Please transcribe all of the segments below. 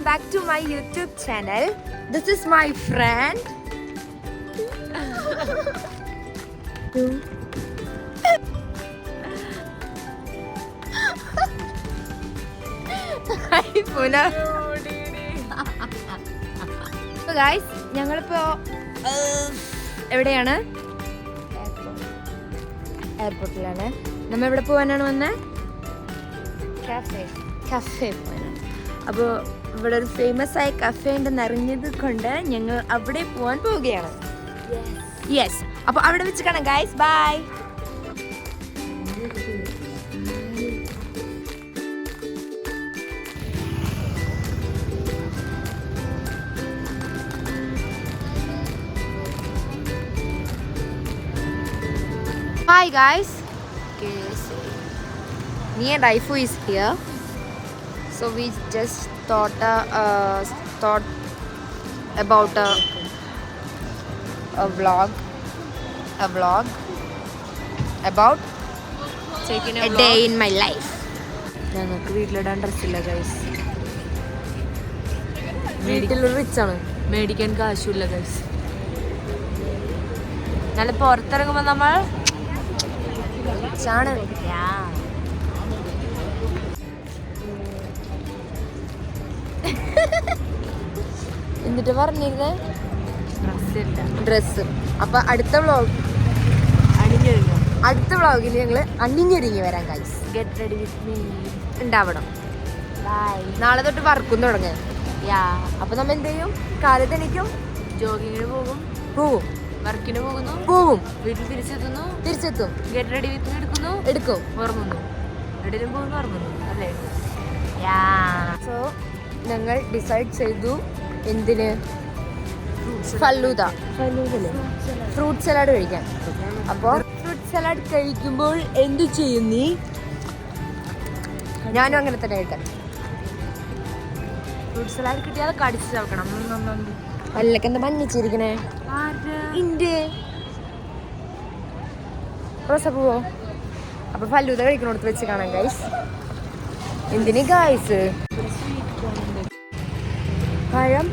back to my YouTube channel. This is my friend. Hi Puna. So guys, ഞങ്ങളിപ്പോ എവിടെയാണ്? എയർപോർട്ടിലാണ്. നമ്മൾ എവിടെ പോകാനാണ് വന്നത്? കഫേ പോകാനാണ്. അപ്പോൾ ഇവിടെ ഒരു ഫേമസ് ആയ കഫേ ഉണ്ടെന്ന് അറിഞ്ഞത് കൊണ്ട് ഞങ്ങൾ അവിടെ പോകാൻ പോവുകയാണ്. യെസ്, അപ്പോൾ അവിടെ വെച്ച് കാണാം guys. Bye. Hi guys. Okay, so me and Raifu is here. So we just thought about a vlog about taking a day in my life. ഞങ്ങൾക്ക് വീട്ടിലിടാൻ ഡ്രസ്സില്ല ഗൈസ്. വീട്ടിൽ റിച്ച് ആണ്, മേടിക്കാൻ കാശുമില്ല ഗൈസ്. നല്ല പുറത്തിറങ്ങുമ്പോൾ നമ്മൾ റിച്ചാണ്. എന്നിട്ട് പറഞ്ഞിരുന്നേ ഡ്രസ്സ്. അപ്പൊ അടുത്ത വ്ളോഗിൽ ഞങ്ങള് അണിഞ്ഞൊരുങ്ങി വരാം guys. Get ready with me ഉണ്ടാവണം. നാളെ തൊട്ട് വർക്കും തുടങ്ങാൻ. അപ്പൊ നമ്മ എന്ത് ചെയ്യും? കാലത്ത് എനിക്കും ജോഗിങ്ങിന് പോവും, വർക്കിന് പോവും, വീട്ടിൽ തിരിച്ചെത്തും, ഗെറ്റ് റെഡി വിത്ത് എടുക്കും, ഉറങ്ങുന്നു, എവിടെയും പോകുന്നു, ഉറങ്ങുന്നു അല്ലേ? സോ ഞങ്ങൾ ഡിസൈഡ് ചെയ്തു എന്തിന്? ഫ്രൂട്ട് സലാഡ് കഴിക്കാൻ. അപ്പോൾ ഫ്രൂട്ട് സലാഡ് കഴിക്കുമ്പോൾ എന്ത് ചെയ്യും നീ? ഞാനും അങ്ങനെ തന്നെ കഴിക്കാൻ. ഫ്രൂട്ട് സലാഡ് കിട്ടിയാൽ കടിച്ചു ചേർക്കണം. അല്ലൊക്കെ എന്താ മഞ്ഞിച്ചിരിക്കണേ? റോസപ്പൂവോ? അപ്പൊ ഫലൂദ കഴിക്കണോടത്ത് വെച്ച് കാണാം ഗൈസ്. എന്തിന് ഗൈസ്? പഴം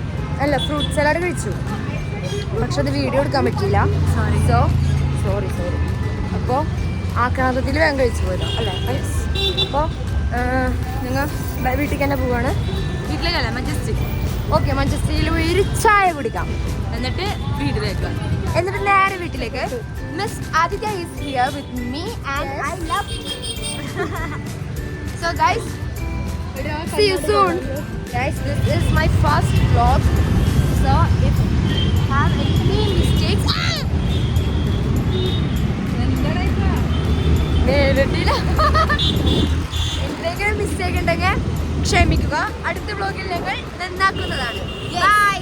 അല്ല, ഫ്രൂട്ട് സലാഡ് കഴിച്ചു, പക്ഷെ അത് വീഡിയോ എടുക്കാൻ പറ്റില്ല. സോറി. അപ്പോൾ ആക്രാന്തത്തിൽ വേഗം കഴിച്ചു പോയതോ അല്ലേ? അപ്പോൾ നിങ്ങൾ വീട്ടിൽ തന്നെ പോവാണ്. വീട്ടിലേക്കല്ല, മഞ്ചസ്റ്റിക്. ഓക്കെ, മഞ്ചസ്റ്റിയിൽ പോയി ഒരു ചായ കുടിക്കാം, എന്നിട്ട് വീട്ടിലേക്ക്, എന്നിട്ട് നേരെ വീട്ടിലേക്ക്. Miss Aditya is here with me and I love. So guys, see you soon. Guys, this is my first vlog. So if you have any mistakes, എന്തെങ്കിലും മിസ്റ്റേക്ക് ഉണ്ടെങ്കിൽ ക്ഷമിക്കുക. അടുത്ത വ്ലോഗിൽ ഞങ്ങൾ നന്നാക്കുന്നതാണ്. ബൈ.